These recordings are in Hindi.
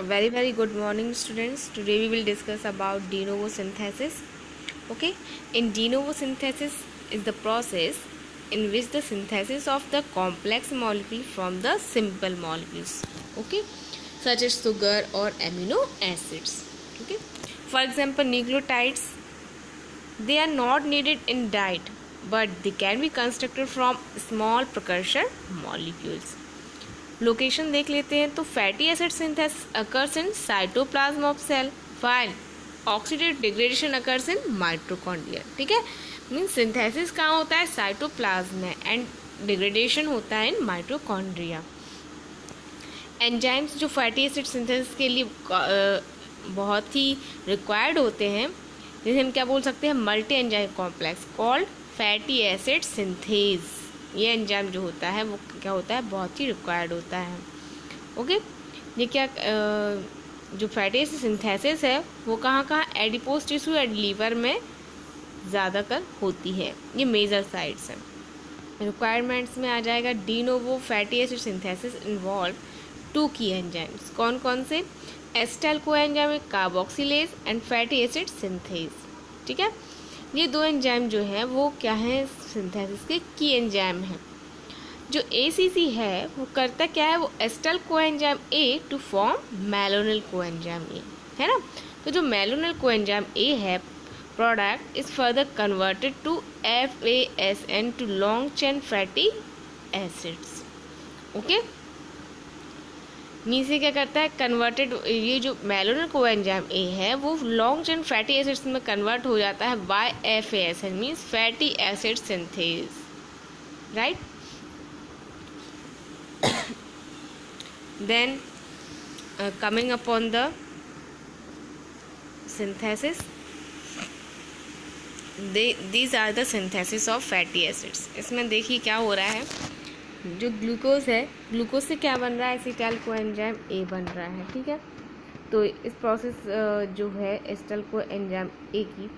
Very good morning, students. Today we will discuss about de novo synthesis. Okay, in de novo synthesis is the process in which the synthesis of the complex molecule from the simple molecules, okay, such as sugar or amino acids. Okay, for example, nucleotides, they are not needed in diet, but they can be constructed from small precursor molecules. Location देख लेते हैं तो fatty acid synthesis occurs in cytoplasm of cell while oxidative degradation occurs in mitochondria. ठीक है, मीन सिंथेसिस कहाँ होता है? साइटोप्लाज्म में, एंड डिग्रेडेशन होता है इन माइटोकॉन्ड्रिया. एंजाइम्स जो फैटी एसिड सिंथेसिस के लिए बहुत ही रिक्वायर्ड होते हैं, जिसे हम क्या बोल सकते हैं? Multi enzyme complex called fatty acid synthase. ये एंजाइम जो होता है वो क्या होता है? बहुत ही रिक्वायर्ड होता है. ओके, ये क्या जो फैटी एसिड सिंथेसिस है वो कहाँ कहाँ? एडिपोज टिश्यू एंड लीवर में ज़्यादातर होती है. ये मेजर साइट्स हैं. रिक्वायरमेंट्स में आ जाएगा de novo fatty acid synthesis involve 2 की एंजाइम्स. कौन कौन से? Acetyl coenzyme carboxylase and fatty acid synthase. ठीक है, ये 2 एंजाइम जो हैं वो क्या है? सिंथेसिस के की एंजाइम हैं. जो ACC है वो करता क्या है? वो acetyl coenzyme A to form malonyl coenzyme A, है ना. तो जो मेलोनिल कोएंजाइम A है product is further converted to FASN to long chain fatty acids. Okay, mean से क्या करता है? कन्वर्टेड, ये जो मेलोनिल कोएंजाइम A है वो लॉन्ग चेन फैटी एसिड्स में कन्वर्ट हो जाता है by FASN means fatty acid synthase. Right, then coming upon the synthesis, these are the synthesis of fatty acids. इसमें देखिए क्या हो रहा है. जो ग्लूकोज है, ग्लूकोज से क्या बन रहा है? एसिटाइल कोएंजाइम A बन रहा है. ठीक है, तो इस प्रोसेस जो है एसिटाइल कोएंजाइम A की,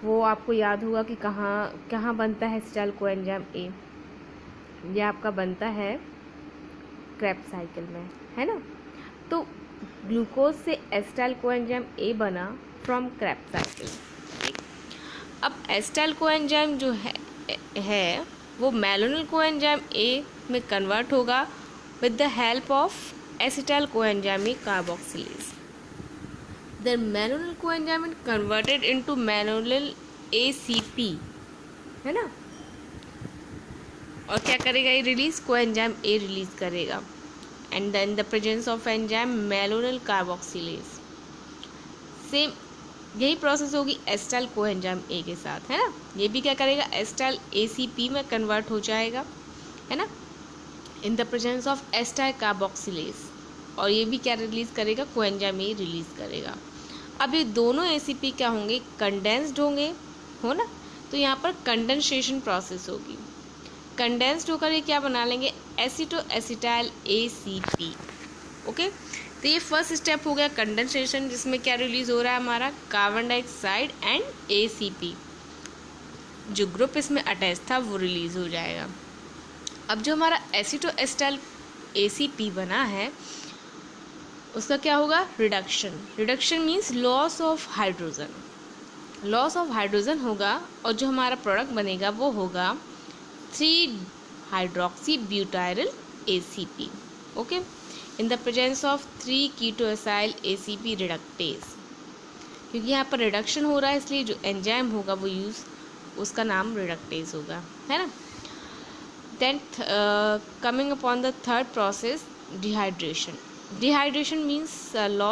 वो आपको याद होगा कि कहाँ बनता है एसिटाइल कोएंजाइम A. ये आपका बनता है क्रेब्स साइकिल में, है ना. तो ग्लूकोज से एसिटाइल कोएंजाइम A बना फ्रॉम क्रेब्स साइकिल. अब एसिटाइल कोएंजाइम जो है वो मेलोनिल कोएंजाइम A में कन्वर्ट होगा with the help of acetyl coenzyme A carboxylase. The malonyl coenzyme is converted into malonyl ACP, है ना. और क्या करेगा? ये रिलीज कोएंजाइम A रिलीज करेगा, and then the presence of enzyme malonyl carboxylase. Same यही प्रोसेस होगी एसिटाइल कोएंजाइम A के साथ, है ना. ये भी क्या करेगा? एसिटाइल ACP में कन्वर्ट हो जाएगा, है ना, इन the presence of acetyl carboxylase. और ये भी क्या रिलीज करेगा? कोएंजाइम A रिलीज करेगा. अब ये दोनों ACP क्या होंगे? कंडेंस्ड होंगे, हो ना. तो यहाँ पर कंडेंसेशन प्रोसेस होगी. कंडेंस्ड होकर ये क्या बना लेंगे? एसिटो एसिटाइल ACP. ओके, तो ये फर्स्ट स्टेप हो गया कंडेंसेशन, जिसमें क्या रिलीज हो रहा है? हमारा कार्बन डाइऑक्साइड एंड ACP. जो ग्रुप इसमें अटैच था वो रिलीज हो जाएगा. अब जो हमारा एसिटो एसिटाइल ACP बना है उसका क्या होगा? Reduction. Reduction means loss of hydrogen. Loss of hydrogen होगा और जो हमारा प्रोडक्ट बनेगा वो होगा three hydroxybutyl ACP. Okay, in the presence of three ketoacyl ACP reductase. क्योंकि यहाँ पर रिडक्शन हो रहा है इसलिए जो एंजाइम होगा वो उसका नाम रिडक्टेज होगा, है ना. Then coming upon the third process, dehydration. Dehydration means loss